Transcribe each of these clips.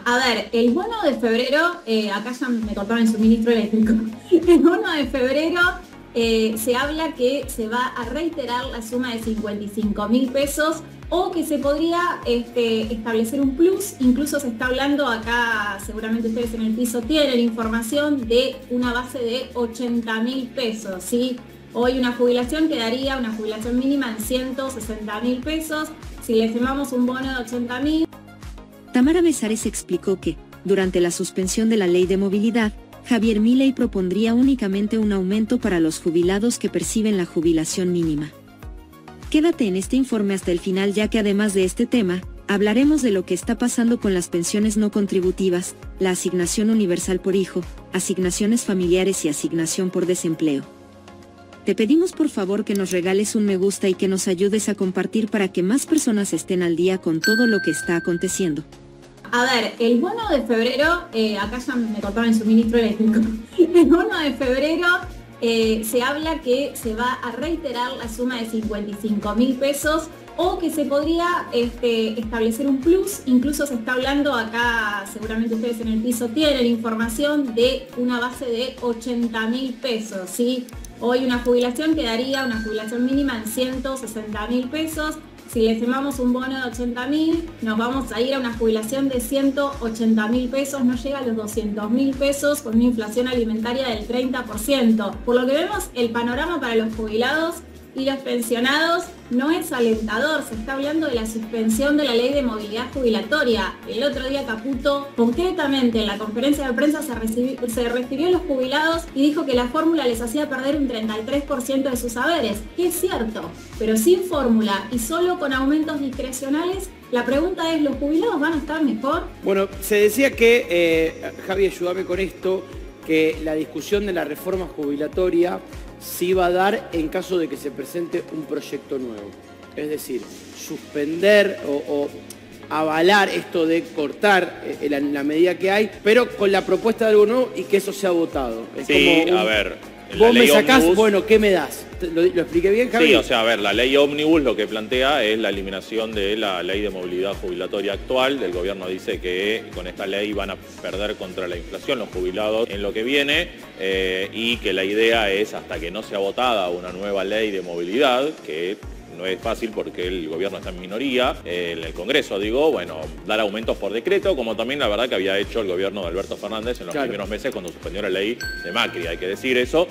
A ver, el bono de febrero, acá ya me cortaron el suministro eléctrico. El bono de febrero se habla que se va a reiterar la suma de 55.000 pesos o que se podría establecer un plus. Incluso se está hablando acá, seguramente ustedes en el piso tienen información de una base de 80.000 pesos, ¿sí? Hoy una jubilación quedaría, una jubilación mínima en 160.000 pesos. Si le sumamos un bono de 80.000. Tamara Besares explicó que, durante la suspensión de la ley de movilidad, Javier Milei propondría únicamente un aumento para los jubilados que perciben la jubilación mínima. Quédate en este informe hasta el final, ya que además de este tema, hablaremos de lo que está pasando con las pensiones no contributivas, la asignación universal por hijo, asignaciones familiares y asignación por desempleo. Te pedimos por favor que nos regales un me gusta y que nos ayudes a compartir para que más personas estén al día con todo lo que está aconteciendo. A ver, el bono de febrero, acá ya me cortaron el suministro eléctrico. El bono de febrero se habla que se va a reiterar la suma de 55.000 pesos o que se podría establecer un plus. Incluso se está hablando acá, seguramente ustedes en el piso tienen información de una base de 80.000 pesos, ¿sí? Hoy una jubilación quedaría, una jubilación mínima en 160.000 pesos. Si le sumamos un bono de 80.000, nos vamos a ir a una jubilación de 180.000 pesos, no llega a los 200.000 pesos con una inflación alimentaria del 30%. Por lo que vemos, el panorama para los jubilados y los pensionados no es alentador. Se está hablando de la suspensión de la ley de movilidad jubilatoria. El otro día Caputo, concretamente en la conferencia de prensa, se refirió a los jubilados y dijo que la fórmula les hacía perder un 33% de sus saberes, que es cierto, pero sin fórmula y solo con aumentos discrecionales. La pregunta es, ¿los jubilados van a estar mejor? Bueno, se decía que, Javi, ayúdame con esto, que la discusión de la reforma jubilatoria se iba a dar en caso de que se presente un proyecto nuevo. Es decir, suspender o avalar esto de cortar la medida que hay, pero con la propuesta de algo nuevo y que eso sea votado. Es sí, como a ver. Vos me sacás, bueno, ¿qué me das? ¿Lo expliqué bien, Javi? Sí, o sea, a ver, la ley ómnibus lo que plantea es la eliminación de la ley de movilidad jubilatoria actual. El gobierno dice que con esta ley van a perder contra la inflación los jubilados en lo que viene y que la idea es, hasta que no sea votada una nueva ley de movilidad, que no es fácil porque el gobierno está en minoría, en el Congreso, digo, bueno, dar aumentos por decreto, como también la verdad que había hecho el gobierno de Alberto Fernández en los primeros meses cuando suspendió la ley de Macri, hay que decir eso.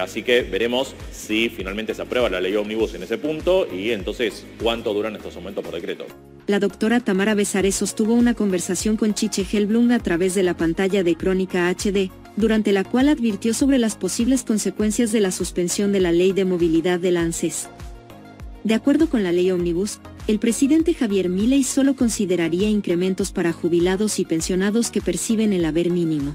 Así que veremos si finalmente se aprueba la ley ómnibus en ese punto y entonces cuánto duran estos aumentos por decreto. La doctora Tamara Besares sostuvo una conversación con Chiche Helblum a través de la pantalla de Crónica HD, durante la cual advirtió sobre las posibles consecuencias de la suspensión de la ley de movilidad de la ANSES. De acuerdo con la ley ómnibus, el presidente Javier Milei solo consideraría incrementos para jubilados y pensionados que perciben el haber mínimo.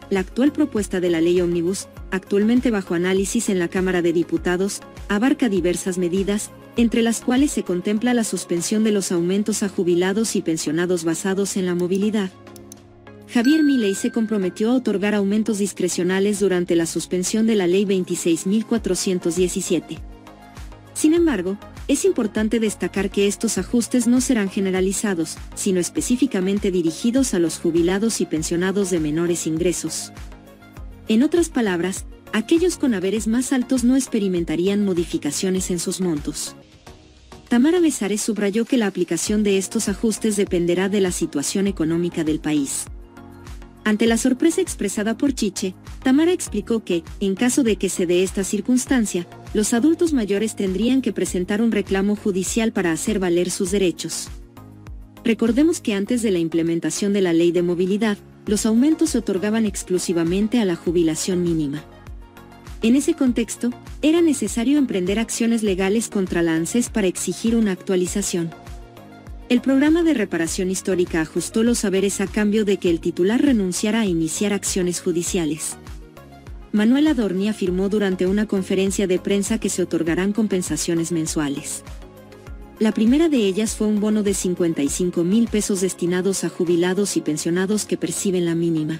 La actual propuesta de la ley ómnibus, actualmente bajo análisis en la Cámara de Diputados, abarca diversas medidas, entre las cuales se contempla la suspensión de los aumentos a jubilados y pensionados basados en la movilidad. Javier Milei se comprometió a otorgar aumentos discrecionales durante la suspensión de la ley 26.417. Sin embargo, es importante destacar que estos ajustes no serán generalizados, sino específicamente dirigidos a los jubilados y pensionados de menores ingresos. En otras palabras, aquellos con haberes más altos no experimentarían modificaciones en sus montos. Tamara Besares subrayó que la aplicación de estos ajustes dependerá de la situación económica del país. Ante la sorpresa expresada por Chiche, Tamara explicó que, en caso de que se dé esta circunstancia, los adultos mayores tendrían que presentar un reclamo judicial para hacer valer sus derechos. Recordemos que antes de la implementación de la ley de movilidad, los aumentos se otorgaban exclusivamente a la jubilación mínima. En ese contexto, era necesario emprender acciones legales contra la ANSES para exigir una actualización. El programa de reparación histórica ajustó los haberes a cambio de que el titular renunciara a iniciar acciones judiciales. Manuel Adorni afirmó durante una conferencia de prensa que se otorgarán compensaciones mensuales. La primera de ellas fue un bono de 55.000 pesos destinados a jubilados y pensionados que perciben la mínima.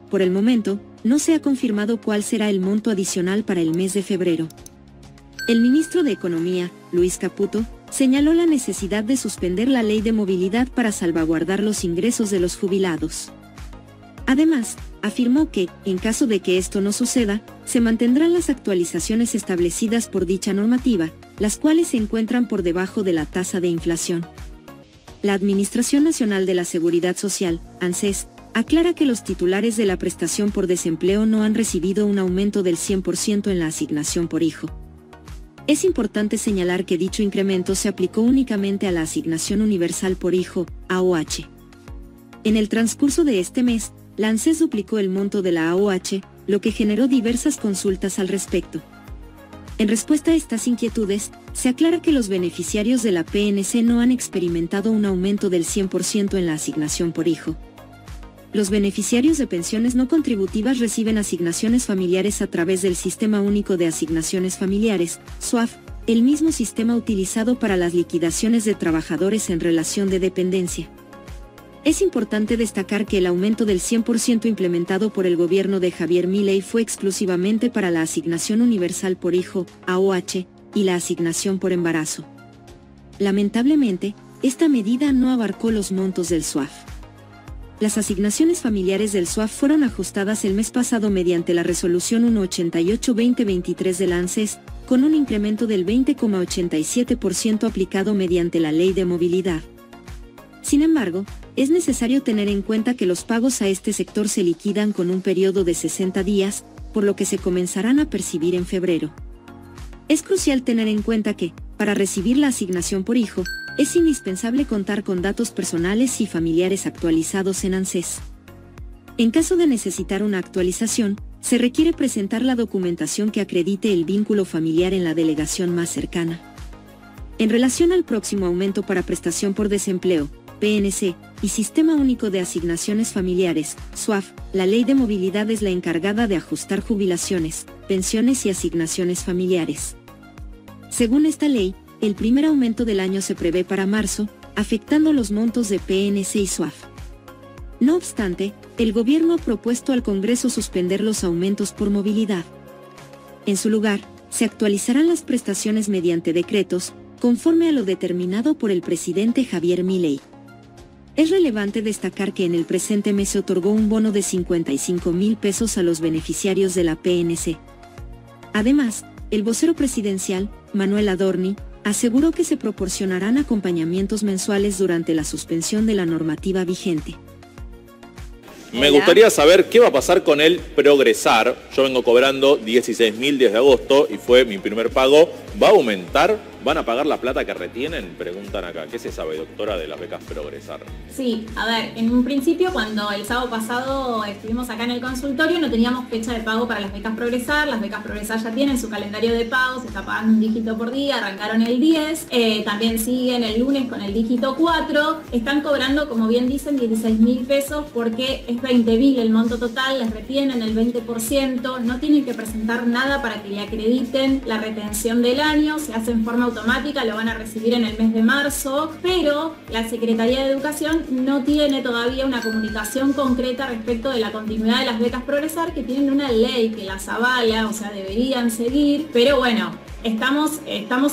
Por el momento, no se ha confirmado cuál será el monto adicional para el mes de febrero. El ministro de Economía, Luis Caputo, señaló la necesidad de suspender la ley de movilidad para salvaguardar los ingresos de los jubilados. Además, afirmó que, en caso de que esto no suceda, se mantendrán las actualizaciones establecidas por dicha normativa, las cuales se encuentran por debajo de la tasa de inflación. La Administración Nacional de la Seguridad Social, ANSES, aclara que los titulares de la prestación por desempleo no han recibido un aumento del 100% en la asignación por hijo. Es importante señalar que dicho incremento se aplicó únicamente a la Asignación Universal por Hijo, AOH. En el transcurso de este mes, la ANSES duplicó el monto de la AOH, lo que generó diversas consultas al respecto. En respuesta a estas inquietudes, se aclara que los beneficiarios de la PNC no han experimentado un aumento del 100% en la asignación por hijo. Los beneficiarios de pensiones no contributivas reciben asignaciones familiares a través del Sistema Único de Asignaciones Familiares, SUAF, el mismo sistema utilizado para las liquidaciones de trabajadores en relación de dependencia. Es importante destacar que el aumento del 100% implementado por el gobierno de Javier Milei fue exclusivamente para la Asignación Universal por Hijo, AOH, y la asignación por embarazo. Lamentablemente, esta medida no abarcó los montos del SUAF. Las asignaciones familiares del SUAF fueron ajustadas el mes pasado mediante la Resolución 188-2023 de la ANSES, con un incremento del 20,87% aplicado mediante la Ley de Movilidad. Sin embargo, es necesario tener en cuenta que los pagos a este sector se liquidan con un periodo de 60 días, por lo que se comenzarán a percibir en febrero. Es crucial tener en cuenta que, para recibir la asignación por hijo, es indispensable contar con datos personales y familiares actualizados en ANSES. En caso de necesitar una actualización, se requiere presentar la documentación que acredite el vínculo familiar en la delegación más cercana. En relación al próximo aumento para prestación por desempleo, PNC, y Sistema Único de Asignaciones Familiares, SUAF, la Ley de Movilidad es la encargada de ajustar jubilaciones, pensiones y asignaciones familiares. Según esta ley, el primer aumento del año se prevé para marzo, afectando los montos de PNC y SUAF. No obstante, el gobierno ha propuesto al Congreso suspender los aumentos por movilidad. En su lugar, se actualizarán las prestaciones mediante decretos, conforme a lo determinado por el presidente Javier Milei. Es relevante destacar que en el presente mes se otorgó un bono de 55,000 pesos a los beneficiarios de la PNC. Además, el vocero presidencial, Manuel Adorni, aseguró que se proporcionarán acompañamientos mensuales durante la suspensión de la normativa vigente. Me gustaría saber qué va a pasar con el Progresar. Yo vengo cobrando 16.000 desde agosto y fue mi primer pago. ¿Va a aumentar? ¿Van a pagar la plata que retienen? Preguntan acá. ¿Qué se sabe, doctora, de las becas Progresar? Sí, a ver, en un principio cuando el sábado pasado estuvimos acá en el consultorio no teníamos fecha de pago para las becas Progresar. Las becas Progresar ya tienen su calendario de pago, se está pagando un dígito por día, arrancaron el 10, también siguen el lunes con el dígito 4, están cobrando, como bien dicen, 16.000 pesos porque es 20.000 el monto total, les retienen el 20%, no tienen que presentar nada para que le acrediten la retención del año, se hace en forma automática, lo van a recibir en el mes de marzo, pero la Secretaría de Educación no tiene todavía una comunicación concreta respecto de la continuidad de las becas Progresar, que tienen una ley que las avala, o sea, deberían seguir, pero bueno, estamos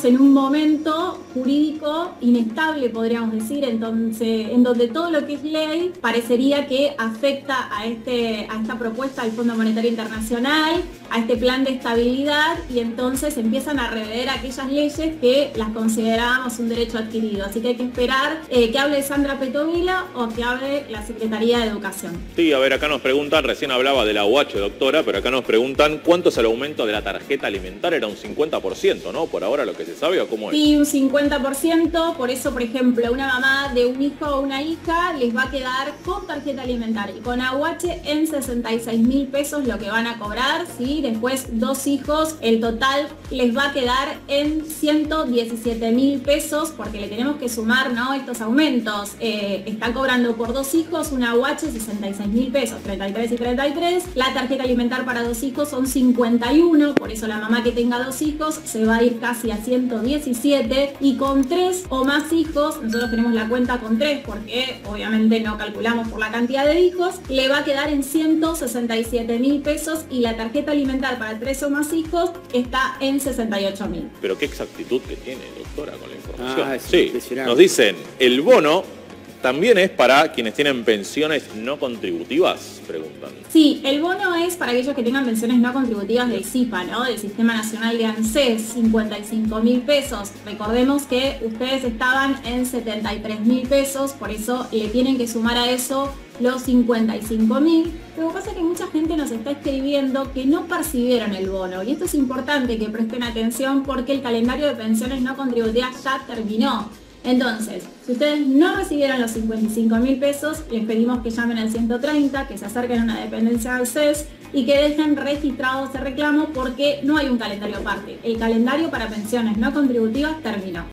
en un momento jurídico inestable, podríamos decir, entonces, en donde todo lo que es ley parecería que afecta a esta propuesta del Fondo Monetario Internacional, a este plan de estabilidad, y entonces empiezan a rever aquellas leyes que las considerábamos un derecho adquirido. Así que hay que esperar que hable Sandra Petovila o que hable la Secretaría de Educación. Sí, a ver, acá nos preguntan, recién hablaba de la UH, doctora, pero acá nos preguntan cuánto es el aumento de la tarjeta alimentaria. Era un 50%, ¿no? Por ahora lo que se sabe, ¿o cómo es? Sí, un 50%, por eso, por ejemplo, una mamá de un hijo o una hija les va a quedar con tarjeta alimentaria y con AUH en 66.000 pesos lo que van a cobrar, ¿sí? Después 2 hijos, el total les va a quedar en 117.000 pesos porque le tenemos que sumar, ¿no?, estos aumentos. Está cobrando por 2 hijos una AUH 66.000 pesos, 33 y 33. La tarjeta alimentar para 2 hijos son 51, por eso la mamá que tenga 2 hijos se va a ir casi a 117, y con 3 o más hijos, nosotros tenemos la cuenta con 3 porque obviamente no calculamos por la cantidad de hijos, le va a quedar en 167.000 pesos y la tarjeta alimentar para 3 o más hijos está en 68.000. Pero qué exactitud que tiene, doctora, con la información. información. Es sí, impresionante. nos dicen, ¿el bono también es para quienes tienen pensiones no contributivas? Preguntan. Sí, el bono es para aquellos que tengan pensiones no contributivas del SIPA, ¿no? Del Sistema Nacional de ANSES, 55.000 pesos. Recordemos que ustedes estaban en 73.000 pesos, por eso le tienen que sumar a eso los 55.000. Lo que pasa es que mucha gente nos está escribiendo que no percibieron el bono, y esto es importante que presten atención porque el calendario de pensiones no contributivas ya terminó. Entonces, si ustedes no recibieron los 55.000 pesos, les pedimos que llamen al 130, que se acerquen a una dependencia del CES y que dejen registrado ese reclamo porque no hay un calendario aparte. El calendario para pensiones no contributivas terminó.